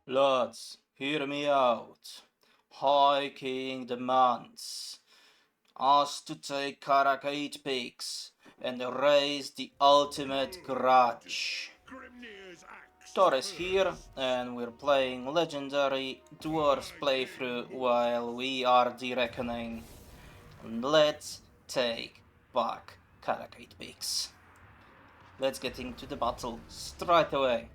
Lads, hear me out. High King demands us to take Karak 8 peaks and raise the ultimate grudge. Thor is here, and we're playing legendary Dwarves playthrough while we are the Reckoning. Let's take back Karak 8 peaks. Let's get into the battle straight away.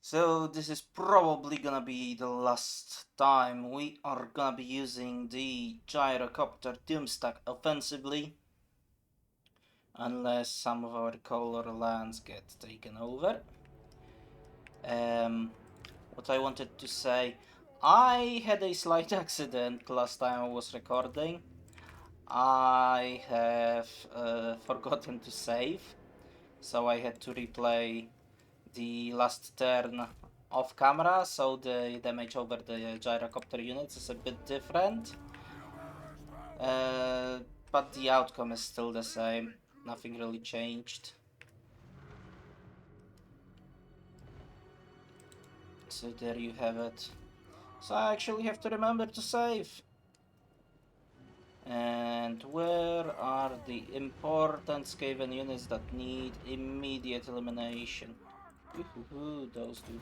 So this is probably gonna be the last time we are gonna be using the gyrocopter doomstack offensively, unless some of our color lands get taken over. What I wanted to say, I had a slight accident last time I was recording. I have forgotten to save, so I had to replay the last turn off camera, so the damage over the gyrocopter units is a bit different. But the outcome is still the same. Nothing really changed. So there you have it. So I actually have to remember to save. And where are the important Skaven units that need immediate elimination? Ooh, those two.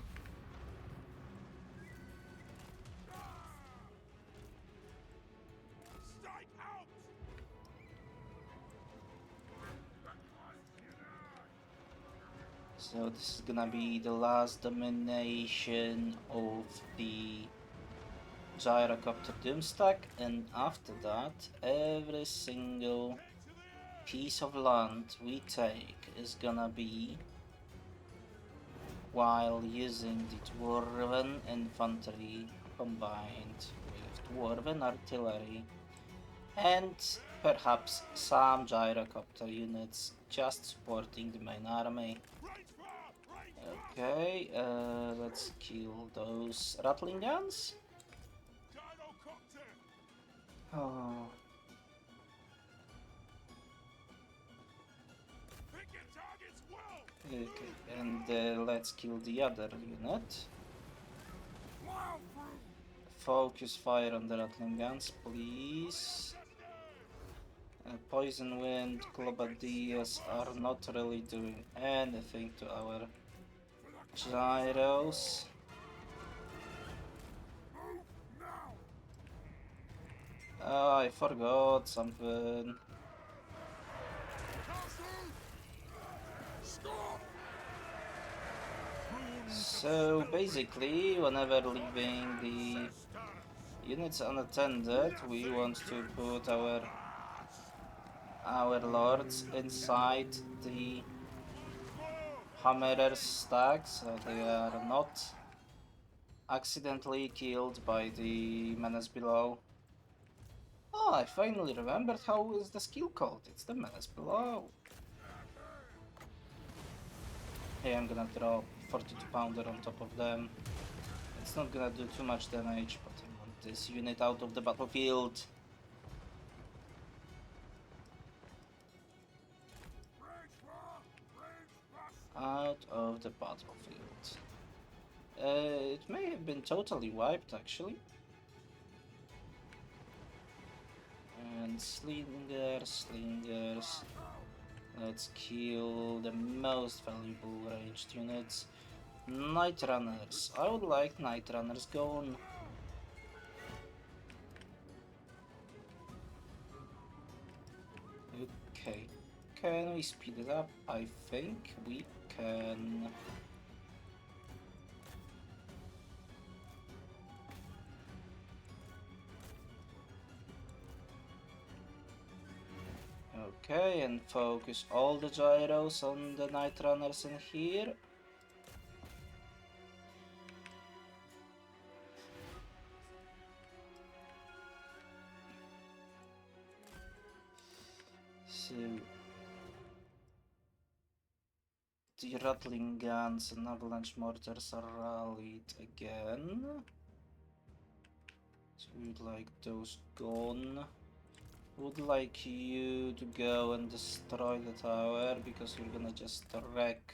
So this is gonna be the last domination of the gyrocopter doomstack, and after that every single piece of land we take is gonna be while using the dwarven infantry combined with dwarven artillery and perhaps some gyrocopter units just supporting the main army. Okay, let's kill those rattling guns. Oh. Okay, and let's kill the other unit. Focus fire on the rattling guns, please. Poison Wind, Clobadias are not really doing anything to our gyros. Oh, I forgot something. So basically, whenever leaving the units unattended, we want to put our lords inside the hammerer stack, so they are not accidentally killed by the menace below. Oh, I finally remembered how is the skill called. It's the menace below. Hey, I'm gonna drop 42 pounder on top of them. It's not gonna do too much damage, but I want this unit out of the battlefield. Out of the battlefield. It may have been totally wiped actually. And slingers. Let's kill the most valuable ranged units. Night runners. I would like night runners gone. Okay. Can we speed it up? I think we can. Okay, and focus all the gyros on the night runners in here. So the rattling guns and avalanche mortars are rallied again. So we'd like those gone. would like you to go and destroy the tower because you're gonna just wreck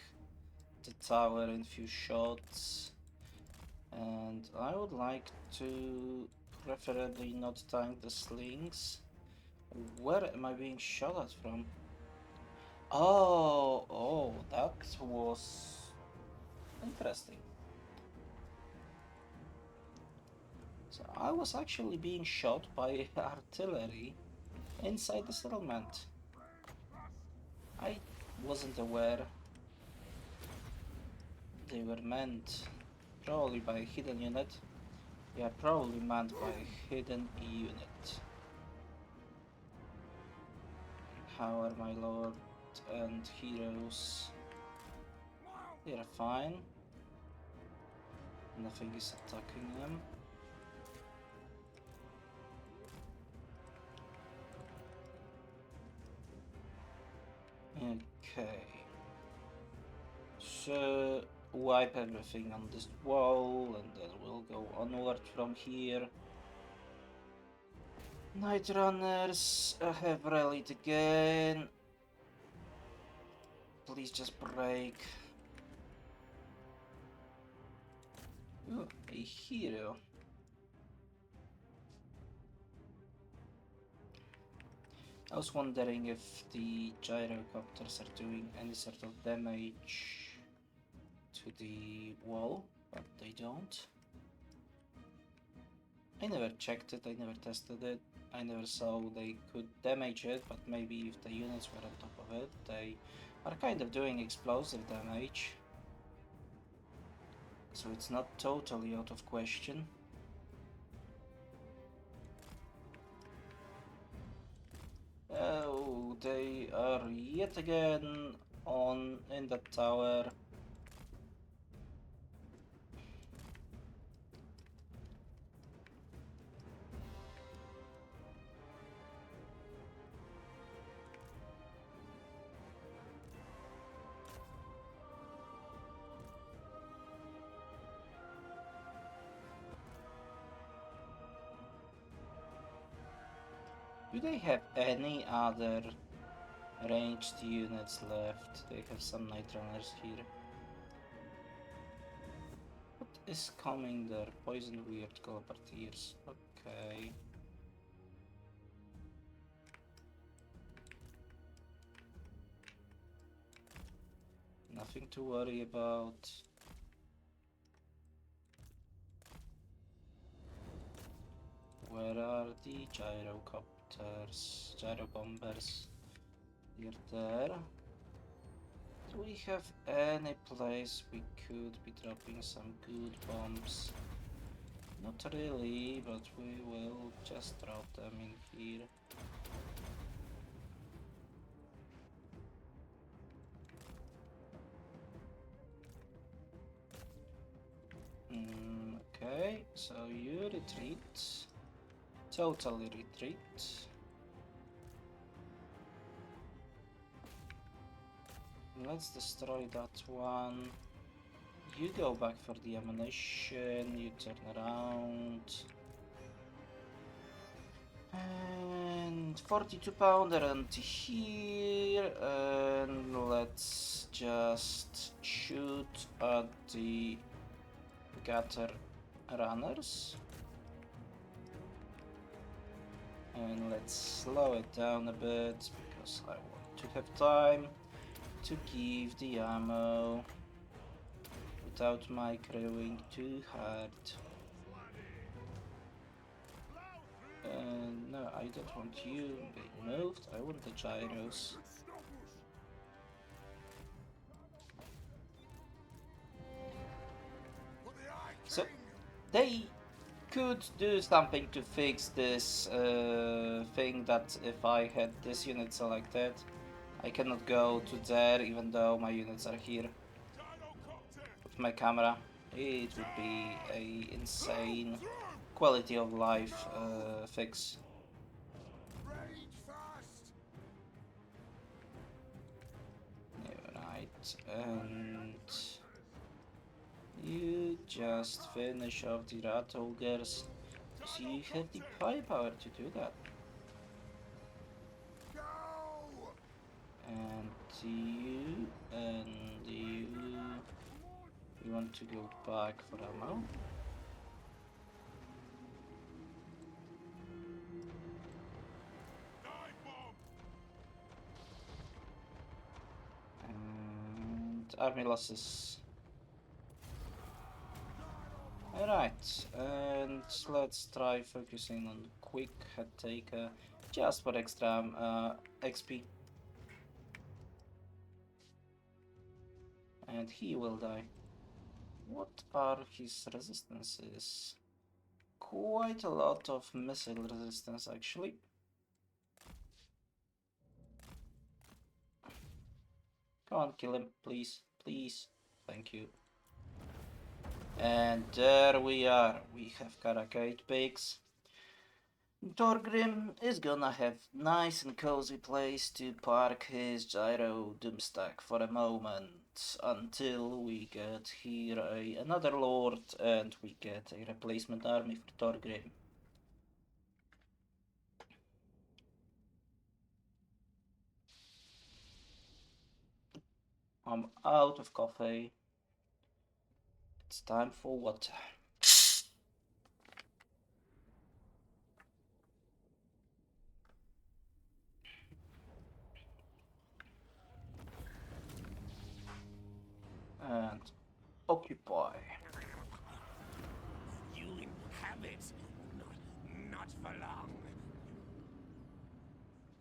the tower in few shots. And I would like to preferably not tank the slings. Where am I being shot at from? Oh, that was interesting. So I was actually being shot by artillery inside the settlement. I wasn't aware they were meant. Probably by a hidden unit. Yeah, probably meant by a hidden unit. How are my lord and heroes? They're fine. Nothing is attacking them. Okay. So wipe everything on this wall and then we'll go onward from here. Night Runners have rallied again. Please just break. Ooh, a hero. I was wondering if the gyrocopters are doing any sort of damage to the wall, but they don't. I never checked it, I never tested it, I never saw they could damage it, but maybe if the units were on top of it, they are kind of doing explosive damage. So it's not totally out of question. Oh, they are yet again in the tower. Do they have any other ranged units left? They have some Night Runners here. What is coming there? Poison Weird Colporteers. Okay. Nothing to worry about. Where are the gyrocopters? Gyrobombers? You're there. Do we have any place we could be dropping some good bombs? Not really, but we will just drop them in here. Okay, so you retreat. Totally retreat. Let's destroy that one. You go back for the ammunition, you turn around. And 42 pounder and here, and let's just shoot at the gutter runners. And let's slow it down a bit because I want to have time to give the ammo without microwing too hard. No, I don't want you being moved, I want the gyros. So, they could do something to fix this thing that if I had this unit selected, I cannot go to there even though my units are here. With my camera, it would be a insane quality of life fix. Yeah, right, and you just finish off the rat ogres. So you have the firepower to do that. you and you. You want to go back for ammo? And army losses. Alright, and let's try focusing on quick head taker just for extra XP. And he will die. What are his resistances? Quite a lot of missile resistance actually. Come on, kill him, please, please. Thank you. And there we are. We have Karak 8 pigs. Thorgrim is gonna have nice and cozy place to park his gyro doomstack for a moment until we get here another lord and we get a replacement army for Thorgrim. I'm out of coffee. It's time for water. And occupy. You have it. Not for long.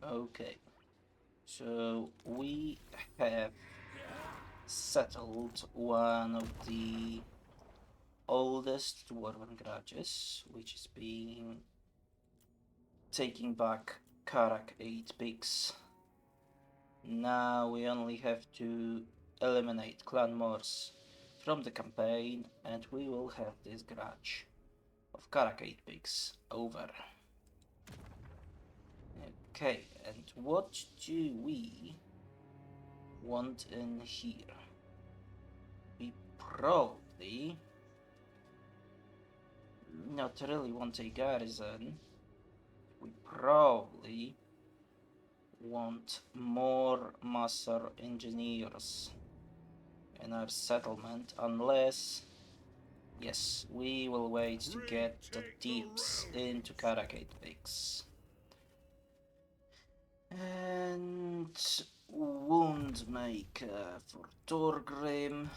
Okay. So we have settled one of the oldest dwarven grudges, which is being taking back Karak 8 pigs. Now we only have to eliminate clan Morse from the campaign and we will have this grudge of Karak 8 pigs over. Okay, and what do we want in here? We probably not really want a garrison. We probably want more master engineers in our settlement, unless yes, we will wait to get the deeps into Karak 8 pigs. And Woundmaker for Thorgrim.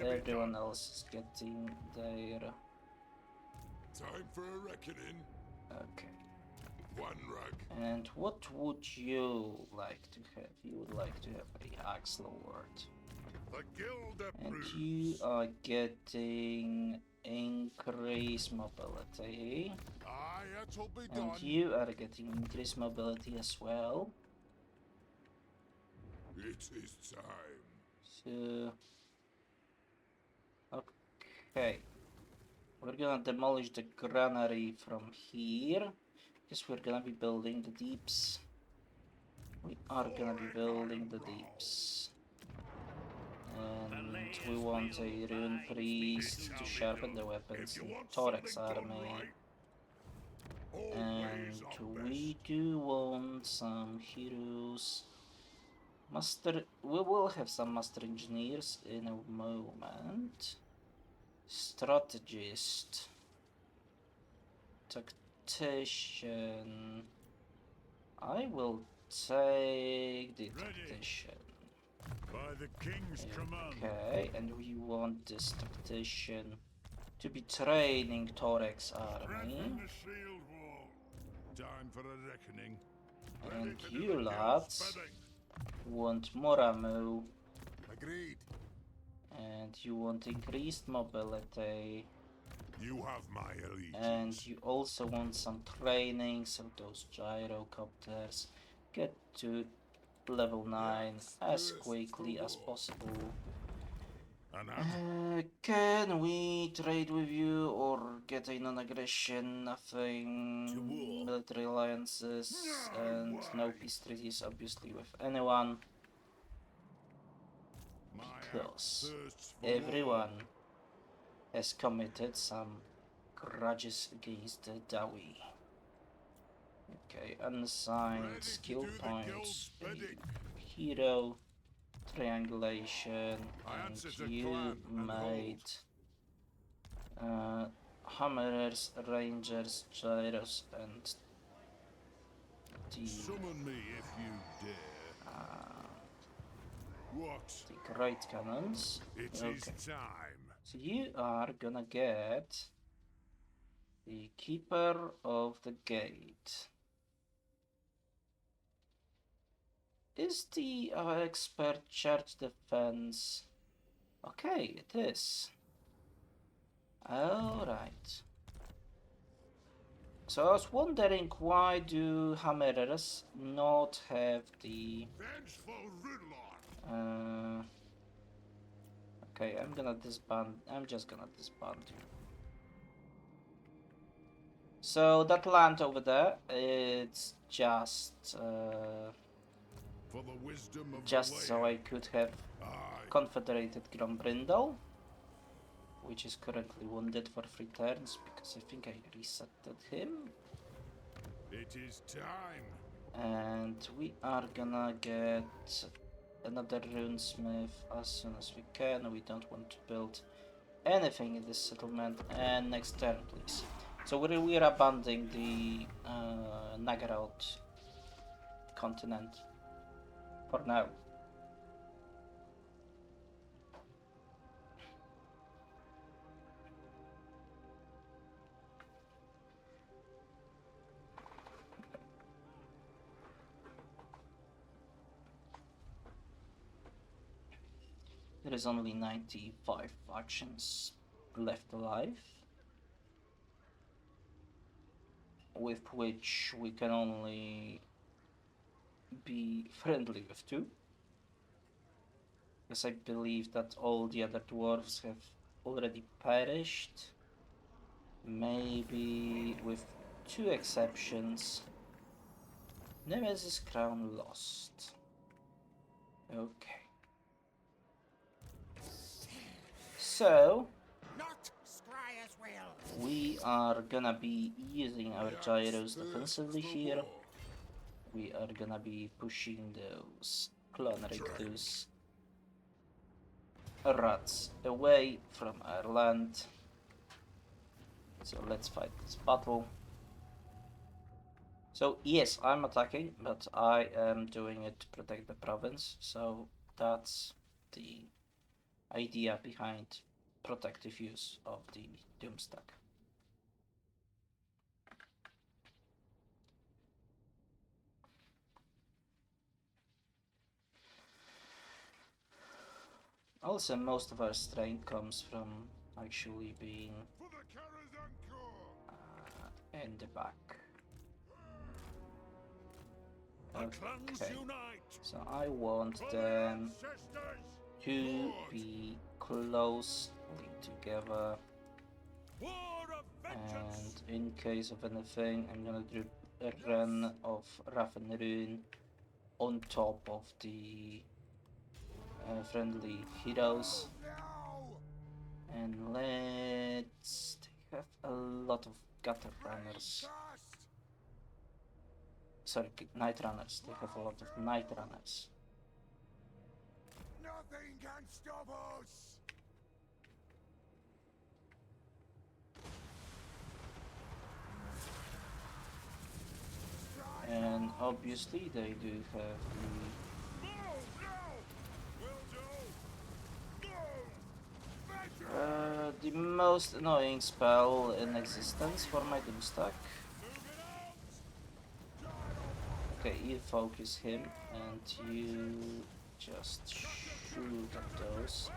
Everyone else is getting their... Time for a reckoning. Okay. One rug. And what would you like to have? You would like to have a Axe Lord. The guild And approves. you are getting increased mobility. Aye, it'll be And done. you are getting increased mobility as well. It is time. So... okay. We're gonna demolish the granary from here. Because we're gonna be building the deeps. We are gonna be building the deeps. And we want a rune priest to sharpen the weapons in Thorax army. And we do want some heroes. We will have some master engineers in a moment. Strategist. Tactician. I will take the tactician. By the king's command. Okay, and we want this tactician to be training Thorax army. Time for a reckoning. And you lads want more ammo. Agreed. And you want increased mobility. You have my allegiance. And you also want some training, so those gyrocopters get to level 9 as quickly as possible. Can we trade with you or get a non-aggression? Nothing. Military alliances and no peace treaties obviously with anyone. Because everyone has committed some grudges against the Dawi. Okay, unassigned skill do the points. guild's bidding. Hero, triangulation, I and answer to you clan and made hammerers, rangers, gyros, and the Summon me if you dare. What? the great cannons. It is Okay, time. so you are gonna get the keeper of the gate. Is the expert church defense? Okay, it is. Alright. So I was wondering, why do hammerers not have the Vengeful Rudlon. okay, I'm just gonna disband you. So that land over there, it's just For the wisdom of just the so way. I could have Aye. Confederated Grombrindle, which is currently wounded for 3 turns because I think I resetted him. It is time. And we are gonna get another runesmith as soon as we can. We don't want to build anything in this settlement. And next turn, please. So we're abandoning the Nagarot continent for now. There is only 95 factions left alive, with which we can only be friendly with 2. Because I believe that all the other dwarves have already perished. Maybe with 2 exceptions. Nemesis Crown lost. Okay. So Not Scryer's will. we are gonna be using our gyros defensively here. We are gonna be pushing those clone recluse rats away from our land. So let's fight this battle. So yes, I'm attacking, but I am doing it to protect the province. So that's the idea behind protective use of the Doomstack. Also, most of our strength comes from actually being in the back. Okay, so I want them to be closely together, and in case of anything, I'm gonna do a run of Raffenrune on top of the friendly heroes. And let's have a lot of gutter runners. Sorry, night runners. They have a lot of night runners. Nothing can stop us. And obviously they do have the most annoying spell in existence for my Doomstack. Okay, you focus him and you just shoot at those.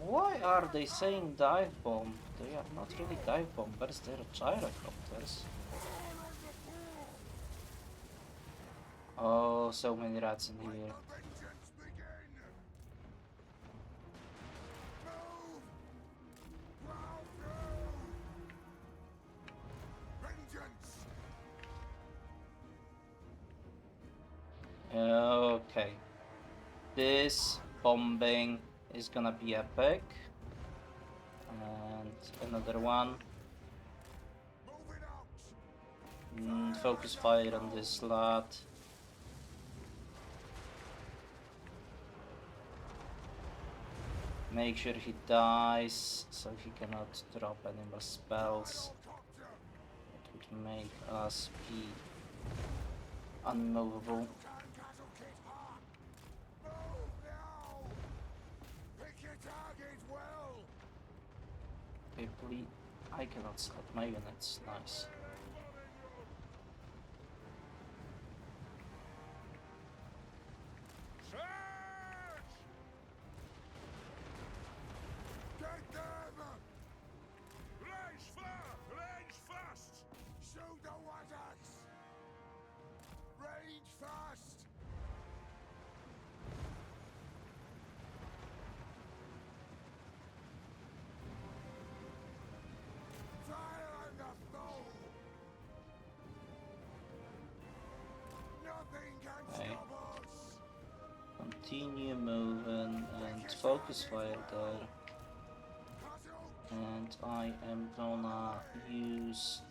Why are they saying dive bomb? They are not really dive bombers, they are gyrocopters. Oh, so many rats in here. The vengeance begin! Move! Plow through! Vengeance! Okay. This bombing is gonna be epic. And another one. Moving out! Focus fire on this lad. Make sure he dies so he cannot drop any more spells. Helicopter! It would make us be unmovable. Can castle kit hot! Move now! Pick your target well! Okay, please. I cannot stop my units. Nice. Search! Get them! Range fast! Shoot the wazards! Range fast! Fire on the foe! Nothing can Okay. stop us! Continue moving and focus fire there. And I am gonna use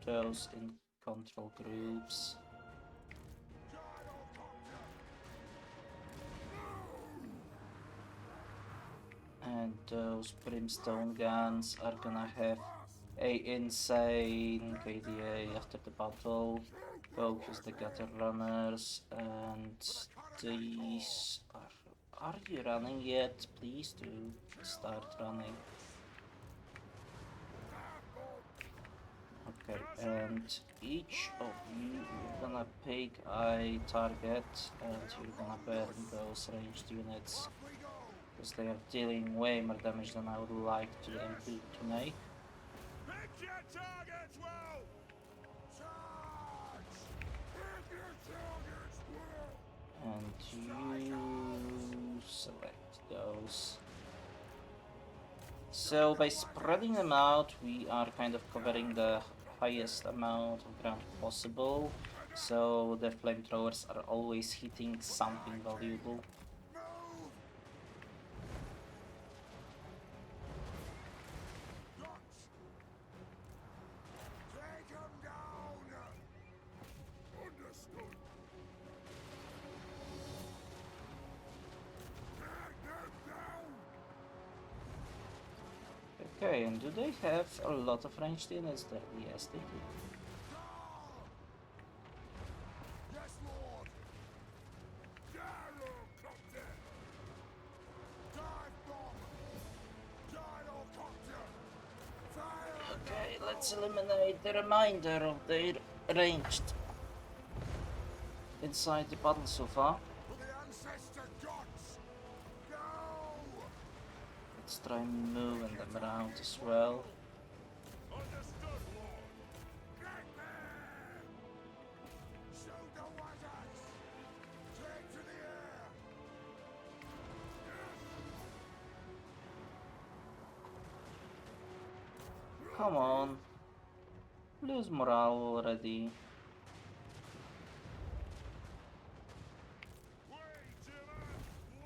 those in control groups. And those brimstone guns are gonna have a insane KDA after the battle. Focus the gutter runners, and these are you running yet? Please do start running. Okay, and each of you are gonna pick a target and you're gonna burn those ranged units because they are dealing way more damage than I would like them to make. Pick your targets well! Charge! Pick your targets well! And you select those. So by spreading them out, we are kind of covering the highest amount of ground possible. So the flamethrowers are always hitting something valuable. Move! Guns! Take them down! Understood! Take them down! Okay, and do they have a lot of ranged units there? Yes, they do. Yes, Lord! Gyrocopter! Dive bomb! Gyrocopter! Fire! Okay, let's eliminate the remainder of their ranged inside the battle so far. For the ancestor gods! Go! Let's try moving them around as well. Understood, Lord! Get there! Shoot the wizards! Take to the air! Come on. Lose morale already.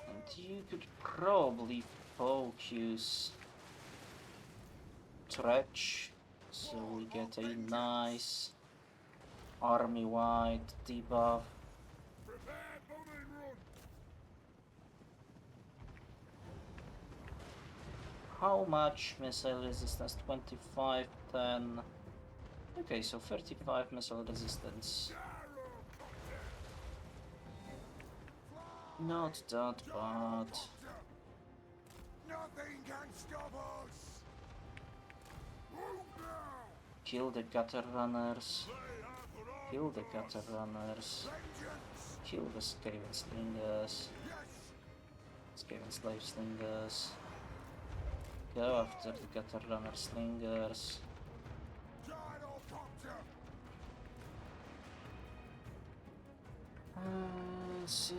And you could probably focus Dredge, so we get a nice army-wide debuff. Prepare bombing run! How much missile resistance? 25, 10. Okay, so 35 missile resistance. Not that bad. Nothing can stop us! Move now! Kill the gutter runners. Kill the gutter runners. Vengeance! Kill the Skaven slingers. Yes! Skaven slave slingers. Go after the gutter runner slingers. Gyrocopter! So,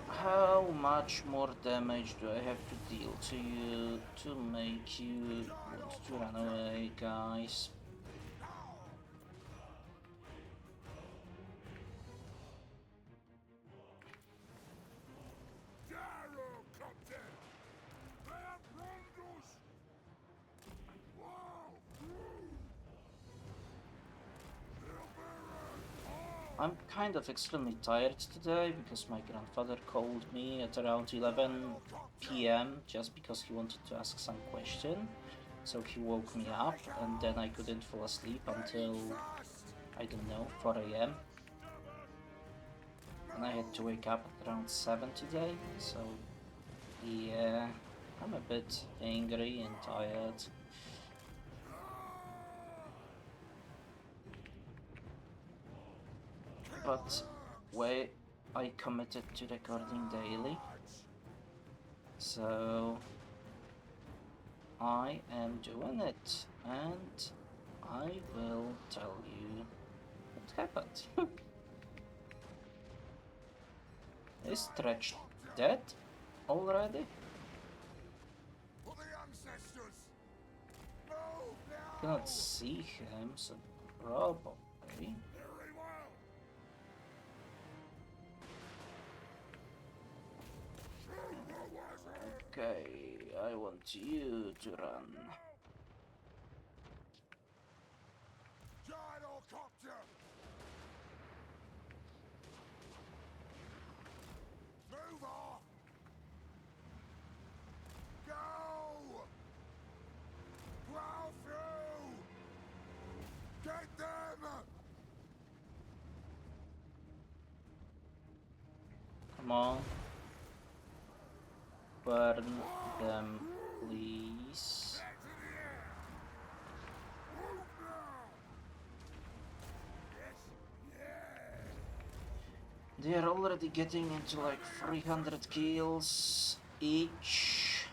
how much more damage do I have to deal to you to make you want to run away, guys? I'm kind of extremely tired today because my grandfather called me at around 11 p.m. just because he wanted to ask some question. So he woke me up and then I couldn't fall asleep until, I don't know, 4 a.m. And I had to wake up at around 7 today, so yeah, I'm a bit angry and tired. But wait, I committed to recording daily, so I am doing it, and I will tell you what happened. Is Stretch dead already? Cannot see him, so probably. Okay, I want you to run. Move off! Go! Plow through! Get them! Come on. Burn them, please. They are already getting into like 300 kills each.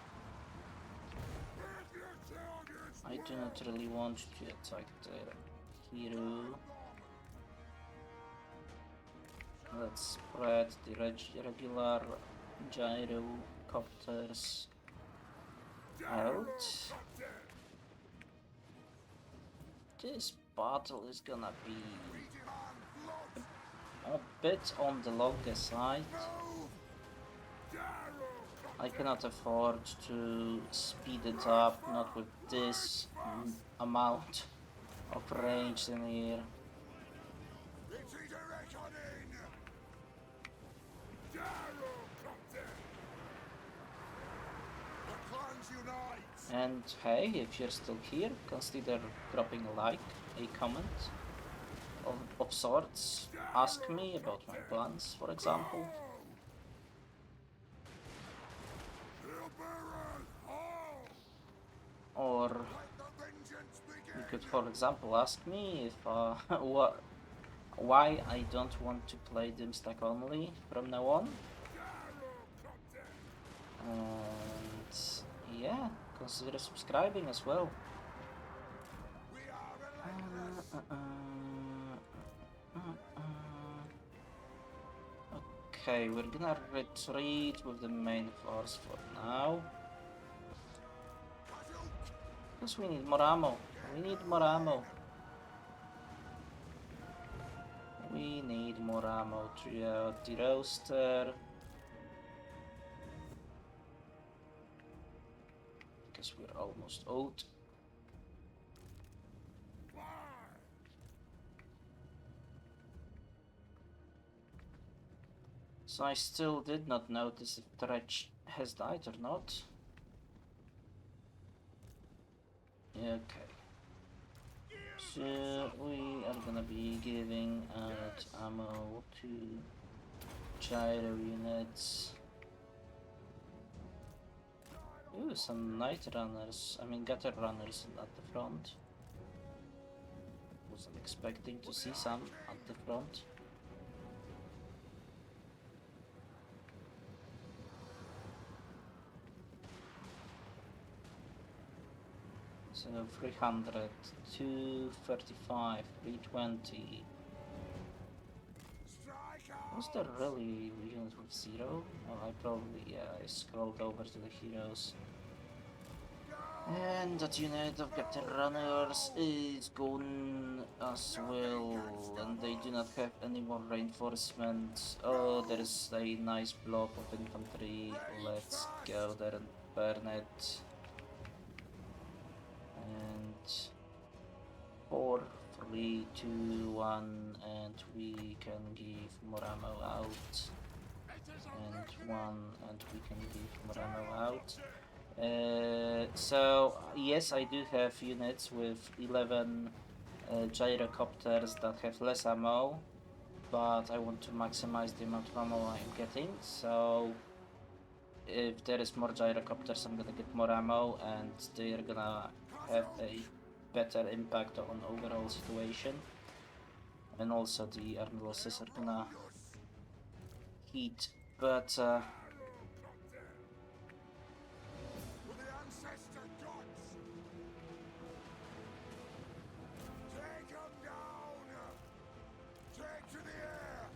I do not really want to attack their hero. Let's spread the regular gyrocopters out. This battle is gonna be a bit on the longer side. I cannot afford to speed it up, not with this amount of range in here. And hey, if you're still here, consider dropping a like, a comment of sorts. Ask me about my plans, for example. Or you could, for example, ask me if why I don't want to play Doomstack only from now on. And yeah, consider subscribing as well. Okay, we're gonna retreat with the main force for now. Because we need more ammo. We need more ammo. We need more ammo throughout the roster. Because we're almost out. So I still did not notice if Grudge has died or not. Okay. So we are gonna be giving out ammo to gyro units. Ooh, some night runners, gutter runners at the front. Wasn't expecting to see some at the front. So 300, 235, 320. Was there really unit with 0? Oh, I probably, yeah, I scrolled over to the heroes. And that unit of Captain Runners is gone as well, and they do not have any more reinforcements. Oh, there is a nice blob of infantry. Let's go there and burn it. And 4, 3, 2, 1, and we can give more ammo out. And 1, and we can give more ammo out. So yes, I do have units with 11 gyrocopters that have less ammo, but I want to maximize the amount of ammo I'm getting. So if there is more gyrocopters, I'm gonna get more ammo, and they're gonna have a better impact on overall situation. And also the army losses are gonna hit better. For the ancestor gods! Take them down! Take to the air!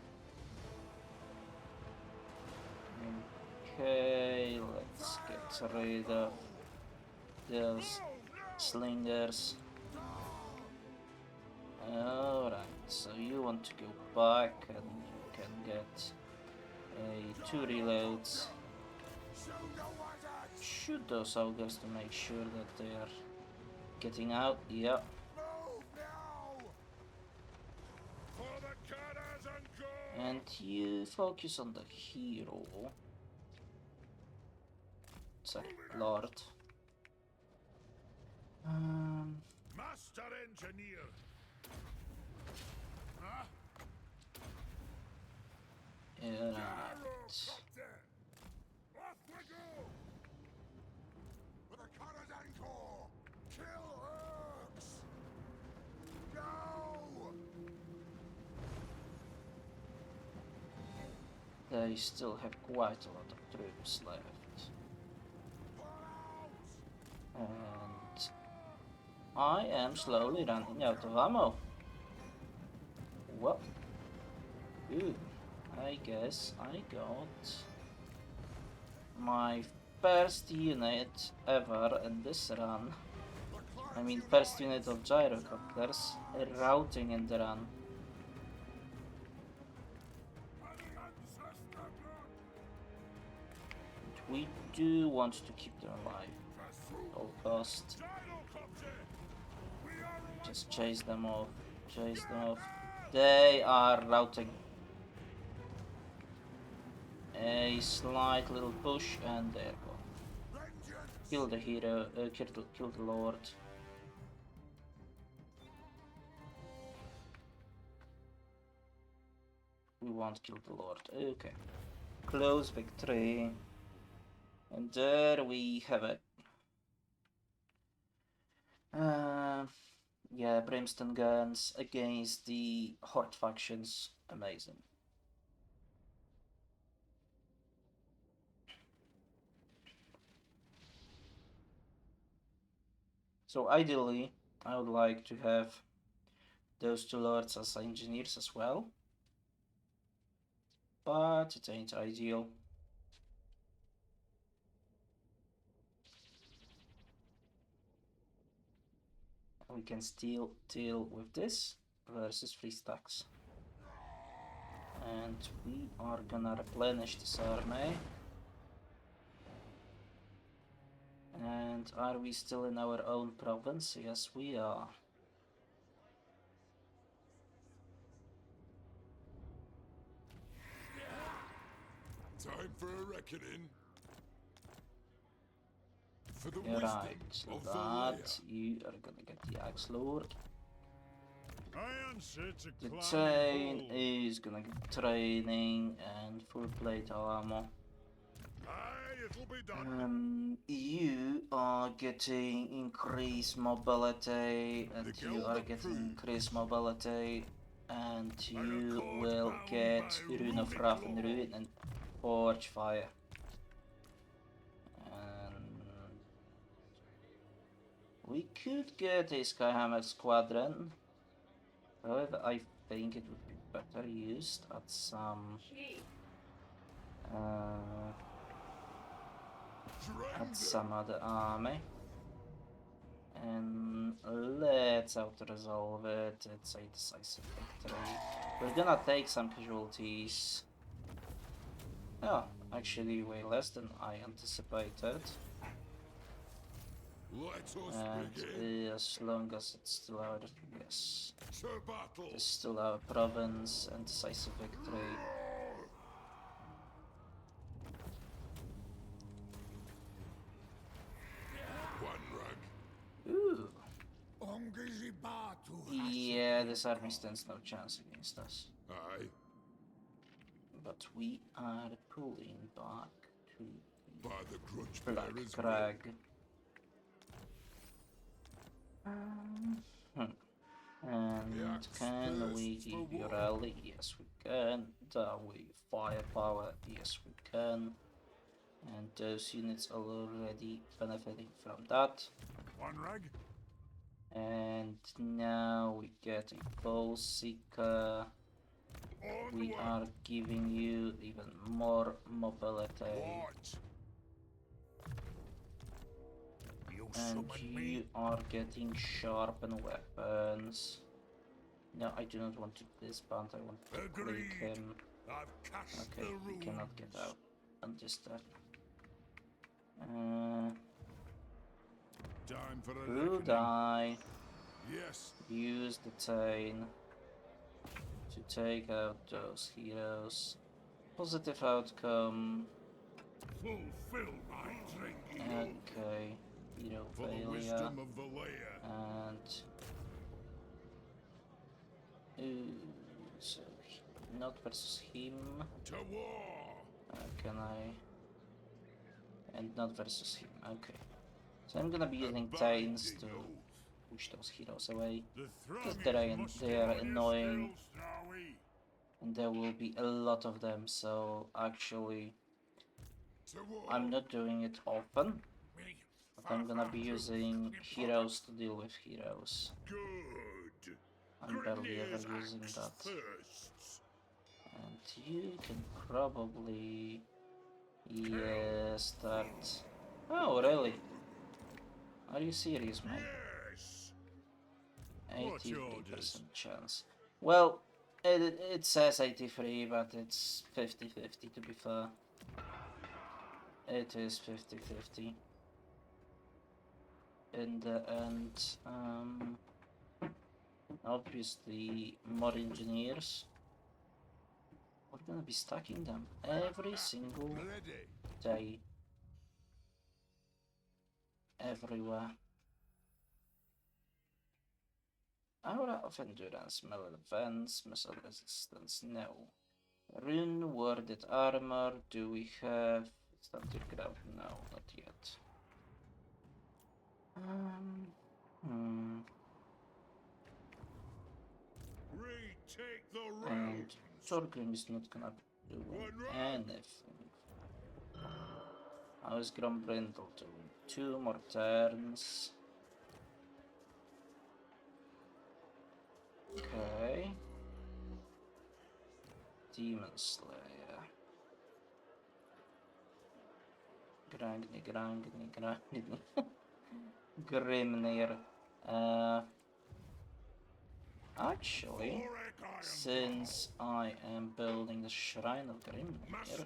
Okay, let's get rid of those slingers. Alright, so you want to go back and you can get 2 reloads. Shoot those augers to make sure that they are getting out. Yep. And you focus on the hero. Sorry, Lord. Master engineer. Huh? Right. Off we go! With a Karak Corps! Kill Urks! Go! They still have quite a lot of troops left. And I am slowly running out of ammo. Well, ooh, I guess I got my first unit ever in this run. I mean, first unit of gyrocopters routing in the run. And we do want to keep them alive at all cost. Just chase them off. Chase them off. They are routing. A slight little push and there go. Kill the hero, kill the lord. We won't kill the lord. Okay. Close victory. And there we have it. Yeah, brimstone guns against the horde factions. Amazing. So ideally, I would like to have those 2 lords as engineers as well. But it ain't ideal. We can still deal with this versus 3 stacks. And we are gonna replenish this army. And are we still in our own province? Yes, we are. Time for a reckoning. For the Right, wisdom so of the that you are gonna get the Axe Lord. I answer to The climb chain bull. is gonna get training and full plate armor. Aye, it'll be done. You are getting increased mobility, and The you guild are approved. getting increased mobility, and you accord will bound get by Rune of runic Wrath and law. Ruin and Forge Fire. And we could get a Skyhammer Squadron. However, I think it would be better used at some other army. And let's auto-resolve it. It's a decisive victory. We're gonna take some casualties. Oh, actually way less than I anticipated. And as long as it's still our, yes, it's still our province and decisive victory. Ooh. Yeah, this army stands no chance against us. Aye. But we are pulling back to By the Grudge Black bearers. Crag. And can we give you rally? Yes, we can. Dawi firepower? Yes, we can. And those units are already benefiting from that. One rag. And now we get a Bow Seeker. We are giving you even more mobility. And you are getting sharpened weapons. No, I do not want to disband, I want to click him. Okay, he cannot get out on this turn. Time for a Who die? Yes. Use the Tain to take out those heroes. Positive outcome. Fulfill my drinking. Okay, hero For the failure. wisdom of the layer. And so not versus him. To war. Can I? And not versus him. Okay. So I'm gonna be using Tains to push those heroes away. Because they are annoying. And there will be a lot of them, so actually I'm not doing it often. But I'm gonna be using heroes to deal with heroes. Good. I'm barely ever using that. And you can probably... yeah, start... Oh, really? Are you serious, man? Yes. 83% chance. Well, it says 83, but it's 50-50 to be fair. It is 50-50. In the end, obviously more engineers. We're gonna be stacking them every single day. Everywhere. Aura of endurance, melee defense, missile resistance, no. Rune worded armor, do we have standard ground? No, not yet. Retake the And Thorgrim is not gonna do anything. How is Grombrindle doing? 2 more turns. Okay. Demon Slayer. Grangni. Grimnir. Actually, since I am building the Shrine of Grimnir,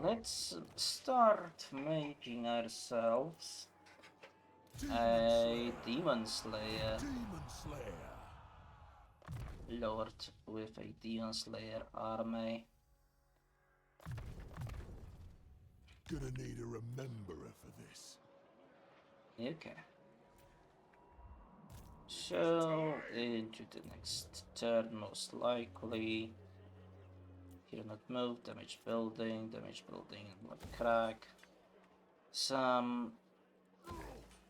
let's start making ourselves a Demon Slayer. Lord with a Demon Slayer army. Gonna need a rememberer for this. Okay. So, into the next turn, most likely. Here not move, damage building, and blood crack. Some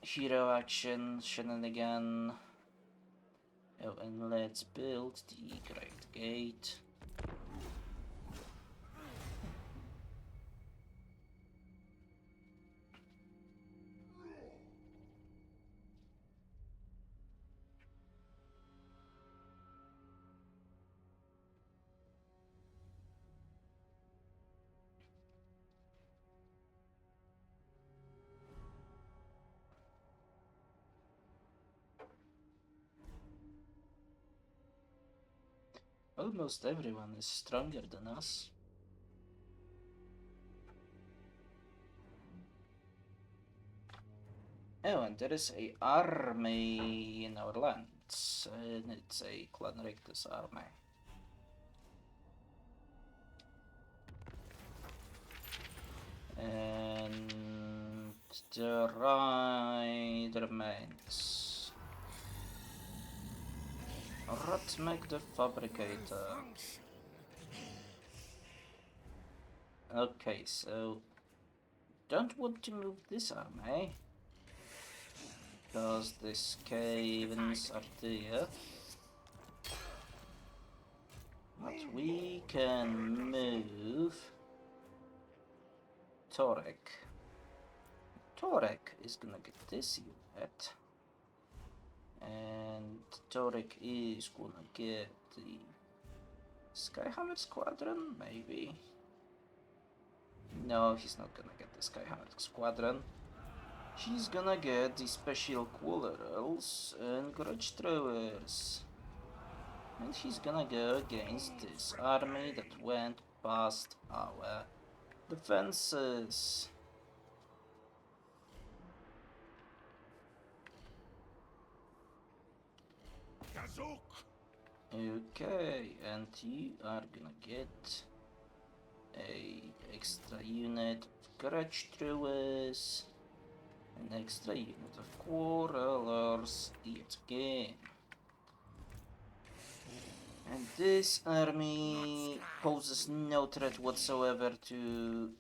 hero action, shenanigan. Oh, and let's build the Great Gate. Almost everyone is stronger than us. Oh, and there is a army in our lands, and it's a Clan Rictus army. And the ride remains. Rotmeg the Fabricator. Okay, so don't want to move this army because the Skavens are there. But we can move Torek. Torek is gonna get this unit. And Torek is gonna get the Skyhammer Squadron, maybe. No, he's not gonna get the Skyhammer Squadron. He's gonna get the Special Quarrels and Grudge Throwers. And he's gonna go against this army that went past our defenses. Okay, and you are gonna get a extra unit of Grudge Throwers, an extra unit of Quarrelers yet again. And this army poses no threat whatsoever to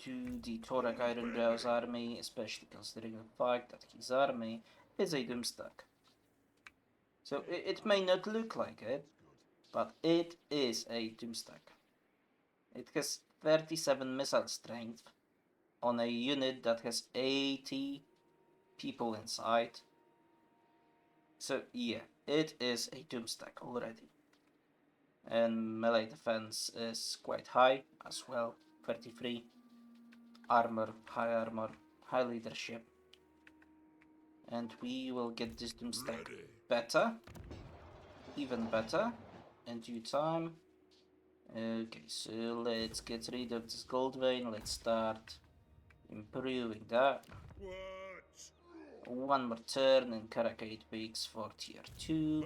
the Torek Ironbrow's army, especially considering the fact that his army is a Doomstack. So it may not look like it, but it is a Doomstack. It has 37 missile strength on a unit that has 80 people inside. So yeah, it is a Doomstack already. And melee defense is quite high as well, 33. Armor, high leadership. And we will get this Doomstack better, even better, in due time. Okay, so let's get rid of this gold vein, let's start improving that. One more turn in Karak 8 Peaks for tier 2.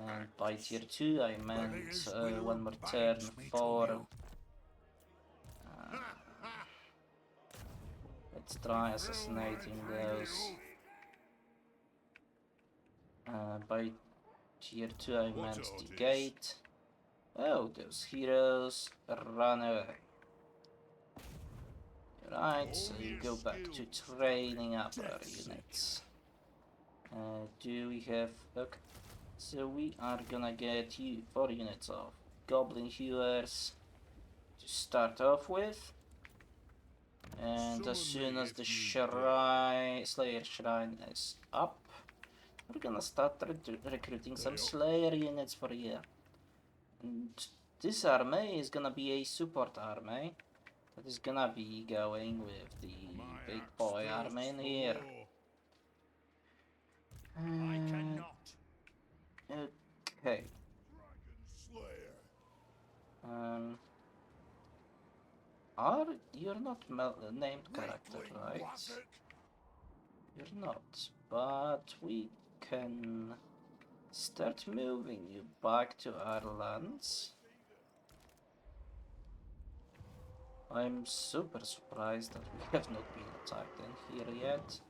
And by tier 2 I meant one more turn for... let's try assassinating those. By tier 2 I meant the gate. Oh, those heroes run away. Right, so you go back to training up our units. Do we have... okay. So we are gonna get you 4 units of Goblin Hewers to start off with. And as soon as the Slayer Shrine is up, we're gonna start recruiting some Slayer units for you. And this army is gonna be a support army that is gonna be going with the big boy army in here. Okay. You're not named character, right? You're not, but we can start moving you back to our lands. I'm super surprised that we have not been attacked in here yet.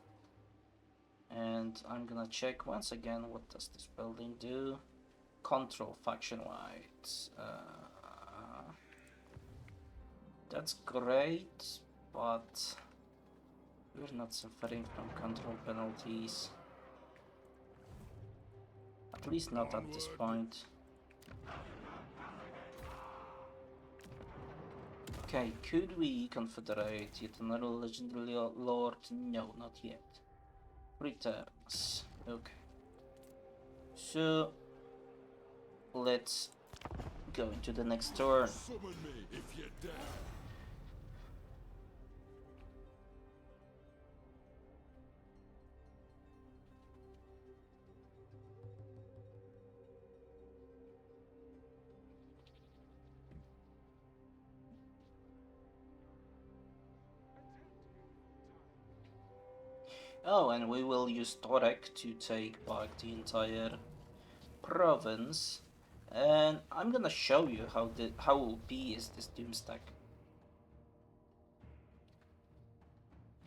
And I'm gonna check once again, what does this building do? Control faction-wide. That's great, but we're not suffering from control penalties. At least not at this point. Okay, could we confederate yet another legendary lord? No, not yet. Returns. Okay. So let's go into the next turn. Summon me if you dare. Oh, and we will use Torek to take back the entire province. And I'm gonna show you how OP is this Doomstack.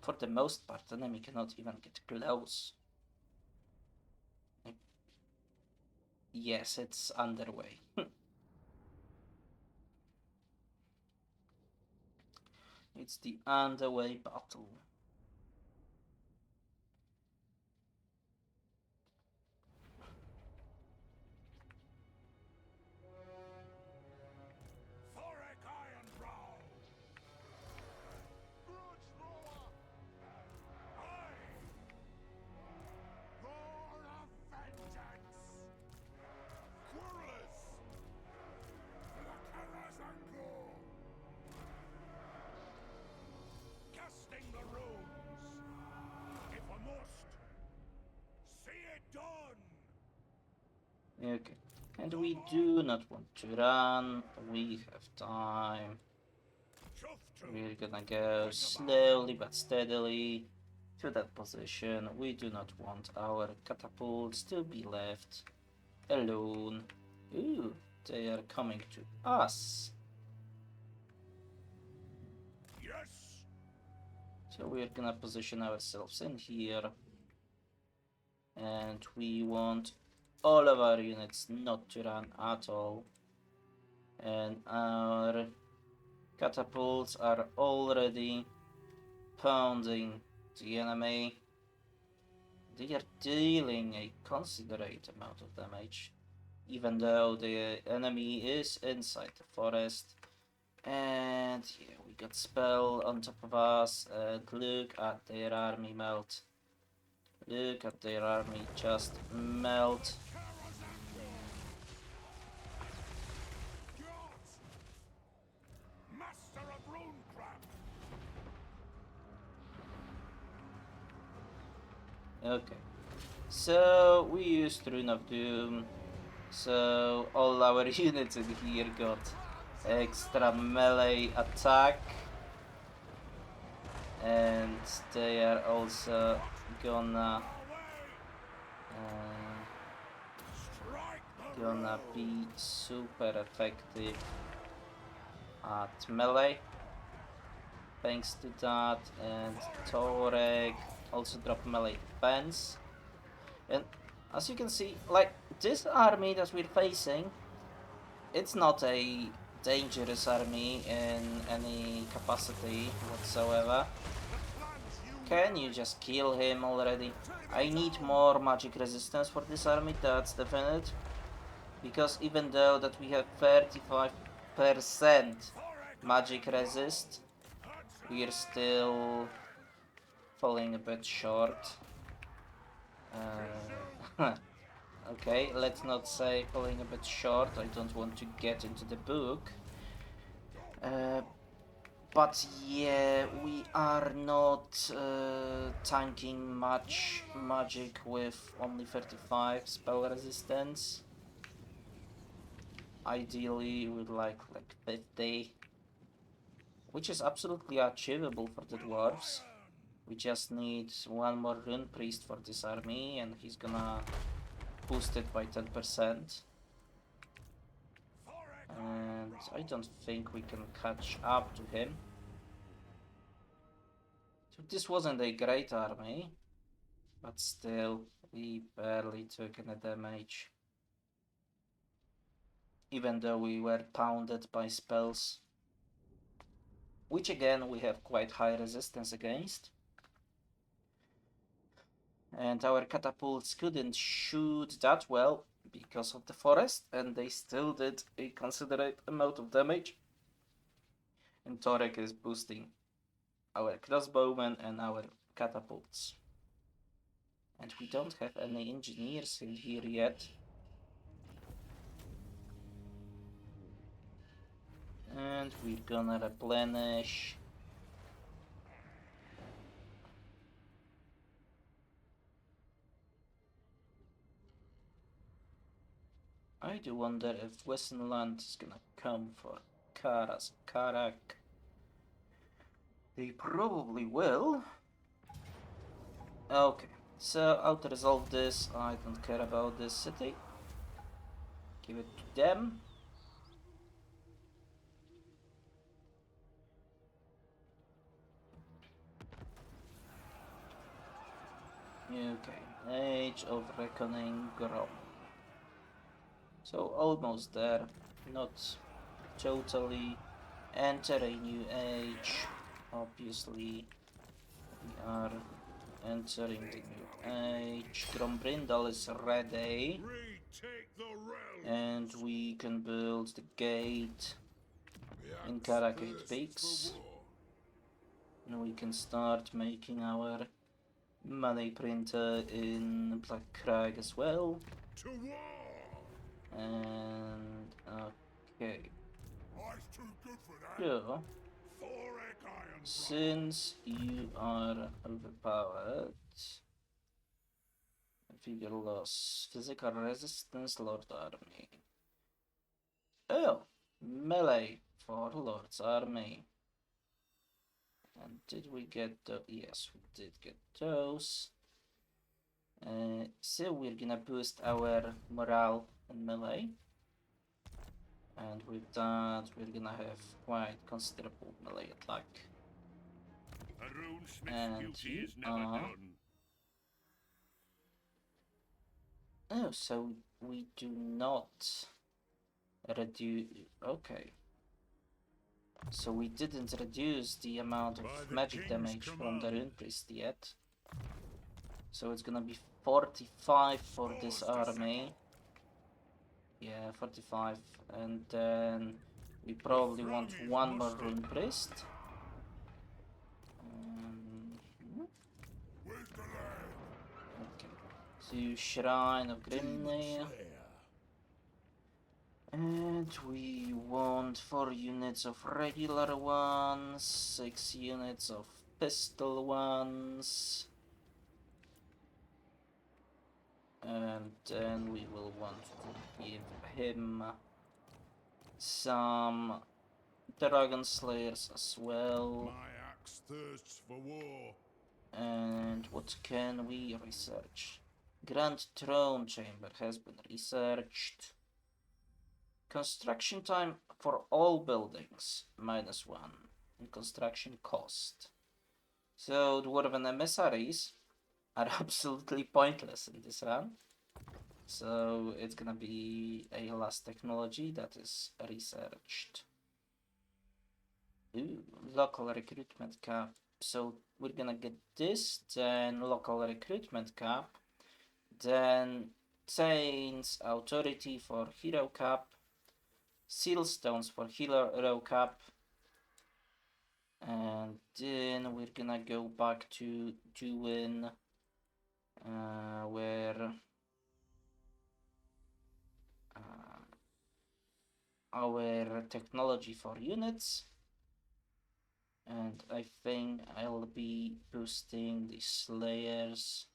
For the most part, the enemy cannot even get close. Yes, it's underway. It's the underway battle. Thorek Ironbrow! Grudge Roller! Aye! Roar of vengeance! Querulous! Lakarazango! Casting the runes! If I must! See it done! Okay. And we do not want to run. We have time. We're gonna go slowly but steadily to that position. We do not want our catapults to be left alone. Ooh, they are coming to us. Yes! So we're gonna position ourselves in here. And we want all of our units not to run at all. And our catapults are already pounding the enemy. They are dealing a considerate amount of damage, even though the enemy is inside the forest. And yeah, we got spell on top of us, and look at their army melt. Look at their army just melt. Master of Runecraft! Okay, so we used Rune of Doom, so all our units in here got extra melee attack, and they are also gonna be super effective at melee thanks to that. And Torek also drop melee defense. And as you can see, like, this army that we're facing, it's not a dangerous army in any capacity whatsoever. Can you just kill him already? I need more magic resistance for this army, that's definite. Because even though that we have 35% magic resist, we're still falling a bit short. Okay, let's not say falling a bit short. I don't want to get into the book. But yeah, we are not tanking much magic with only 35 spell resistance. Ideally, we'd like 50, which is absolutely achievable for the dwarves. We just need one more rune priest for this army, and he's gonna boost it by 10%. And I don't think we can catch up to him. So this wasn't a great army, but still, we barely took any damage. Even though we were pounded by spells, which again we have quite high resistance against. And our catapults couldn't shoot that well because of the forest, and they still did a considerate amount of damage. And Torek is boosting our crossbowmen and our catapults. And we don't have any engineers in here yet. And we're gonna replenish. I do wonder if Westernland is gonna come for Karak. They probably will. Okay, so how to resolve this? I don't care about this city. Give it to them. Okay, Age of Reckoning Grom. So almost there, not totally. Enter a new age. Obviously, we are entering the new age. Grombrindal is ready, Retake the realm. and we can build the gate The in axe Karak 8 thirsts Peaks. for war. And we can start making our money printer in Black Crag as well. To war. And okay, Ice too good for that. so 4 egg iron. since you are overpowered, figure loss, physical resistance, Lord Army. Oh, melee for Lord's Army. And did we get the? Yes, we did get those. So we're gonna boost our morale and melee. And with that, we're gonna have quite considerable melee attack. A runesmith's And duty you is never are... done. Oh, so we do not reduce... Okay. So we didn't reduce the amount By of the magic king's damage from the command. Rune Priest yet. So it's gonna be 45 for this Doors to army. settle. Yeah, 45. And then we probably want throne is one more musty. Rune Priest. Where's the land? Okay. So Shrine of Demon Grimnir. Slayer. And we want 4 units of regular ones, 6 units of pistol ones. And then we will want to give him some Dragon Slayers as well. My axe thirsts for war. And what can we research? Grand Throne Chamber has been researched. Construction time for all buildings, -1. And construction cost. So Dwarven emissaries are absolutely pointless in this run. So it's gonna be a last technology that is researched. Ooh, local recruitment cap. So we're gonna get this, then local recruitment cap, then Saints authority for hero cap, seal stones for hero cap, and then we're gonna go back to doing where our technology for units, and I think I'll be boosting the Slayers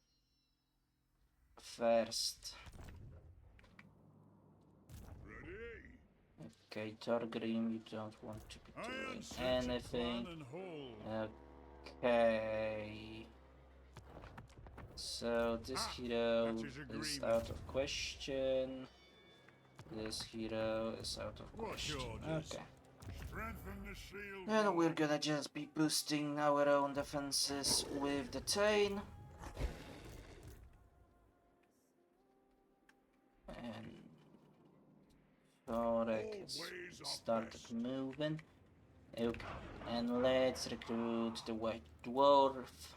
first. Ready? Okay, Thorgrim, you don't want to be I doing answer to plan anything. and hold. Okay. So this hero that is is agreement. out of question. This hero is out of What's question. orders? Okay. Strengthen the shield. And we're gonna just be boosting our own defenses with the Tain. And Karak has started moving. Okay. And let's recruit the White Dwarf.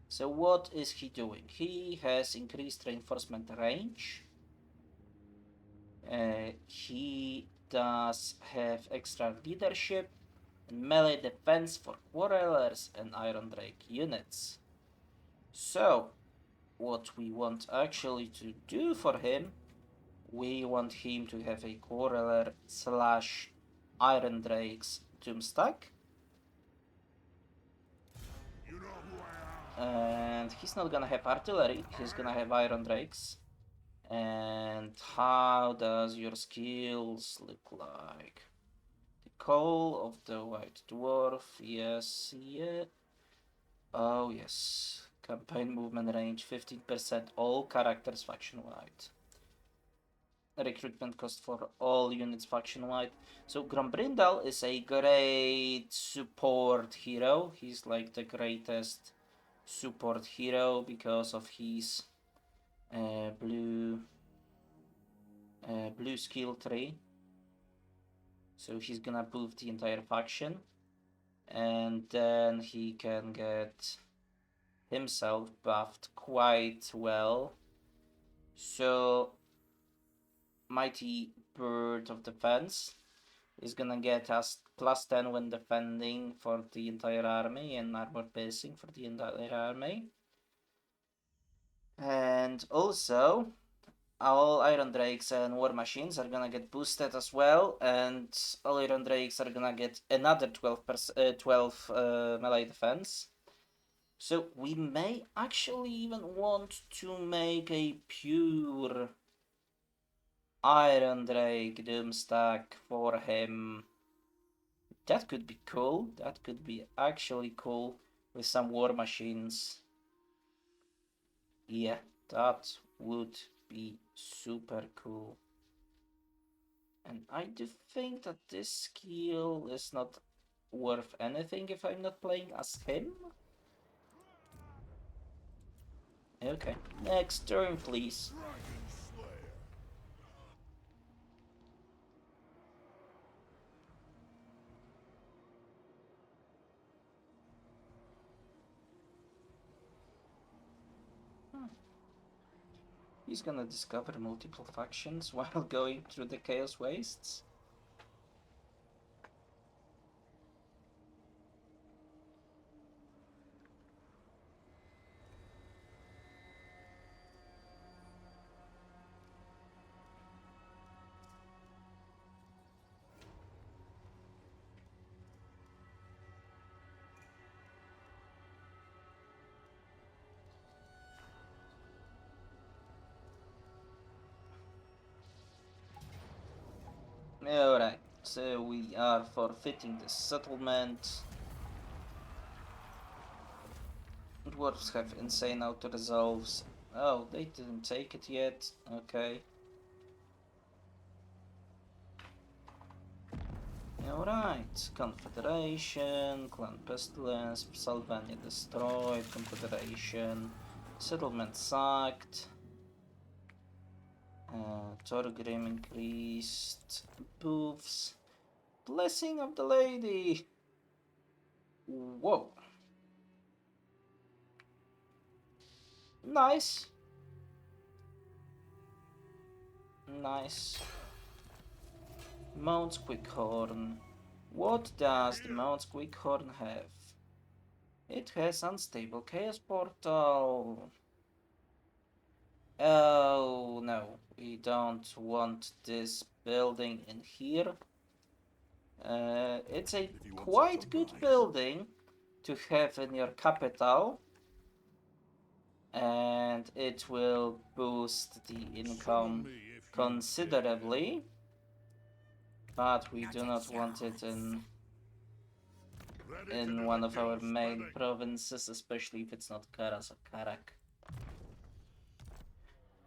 So what is he doing? He has increased reinforcement range. He does have extra leadership and melee defense for Quarrelers and Iron Drake units. So, what we want actually to do for him, we want him to have a Quarreler slash Iron Drake's Tombstack. You know who I am. And he's not gonna have artillery, he's gonna have Iron Drakes. And how does your skills look like? The Call of the White Dwarf, yes, yeah. Oh yes, Campaign movement range 15%, all characters faction wide. Recruitment cost for all units faction wide. So Grombrindal is a great support hero. He's like the greatest support hero because of his blue skill tree. So he's gonna buff the entire faction, and then he can get himself buffed quite well. So Mighty Bird of Defense is gonna get us +10 when defending for the entire army and armor piercing for the entire army. And also all Iron Drakes and War Machines are gonna get boosted as well, and all Iron Drakes are gonna get another 12 melee defense. So we may actually even want to make a pure Iron Drake Doomstack for him. That could be cool. That could be actually cool with some War Machines. Yeah, that would be super cool. And I do think that this skill is not worth anything if I'm not playing as him. Okay, next turn please. He's gonna discover multiple factions while going through the Chaos Wastes. Alright, so we are forfeiting the settlement. Dwarves have insane auto-resolves. Oh, they didn't take it yet. Okay. Alright, Confederation, Clan Pestilence, Salvania destroyed, Confederation, Settlement sacked, Torgrim increased, Boofs, Blessing of the Lady! Whoa! Nice! Nice. Mount's Quickhorn. What does the Mount's Quickhorn have? It has Unstable Chaos Portal. Oh no, we don't want this building in here. It's a quite good building to have in your capital, and it will boost the income considerably, but we do not want it in one of our main provinces, especially if it's not Karas or Karak.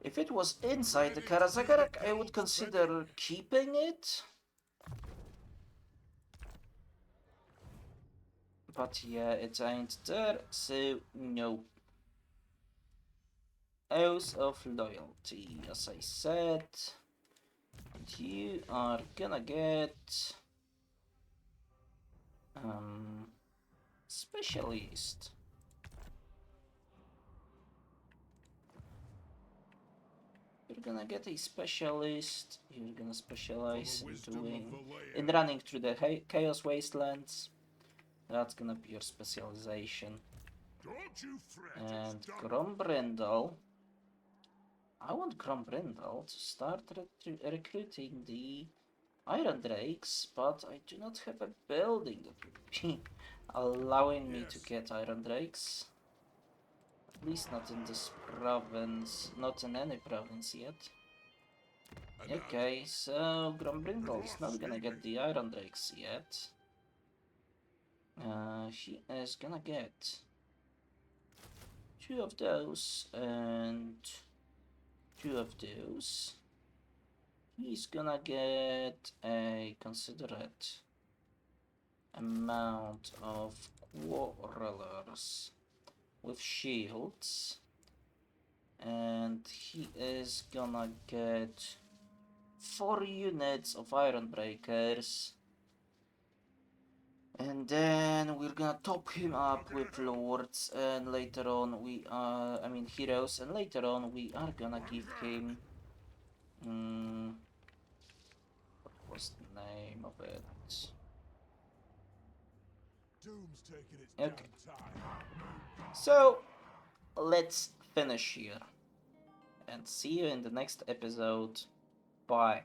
If it was inside the Karak, I would consider keeping it. But yeah, it ain't there, so no. Oath of Loyalty, as I said. And you are gonna get Specialist. You're gonna get a Specialist. You're gonna specialize in running through the Chaos Wastelands. That's gonna be your specialization. And Grombrindal. I want Grombrindal to start recruiting the Iron Drakes, but I do not have a building that would be allowing me to get Iron Drakes. At least not in this province, not in any province yet. Okay, so Grombrindal is not gonna get the Iron Drakes yet. He is gonna get 2 of those and 2 of those. He's gonna get a considerate amount of quarrelers with shields, and he is gonna get 4 units of iron breakers, and then we're gonna top him up with lords, and later on we I mean heroes, and later on we are gonna give him what was the name of it? Doom's taking its Okay, damn time. so let's finish here and see you in the next episode. Bye.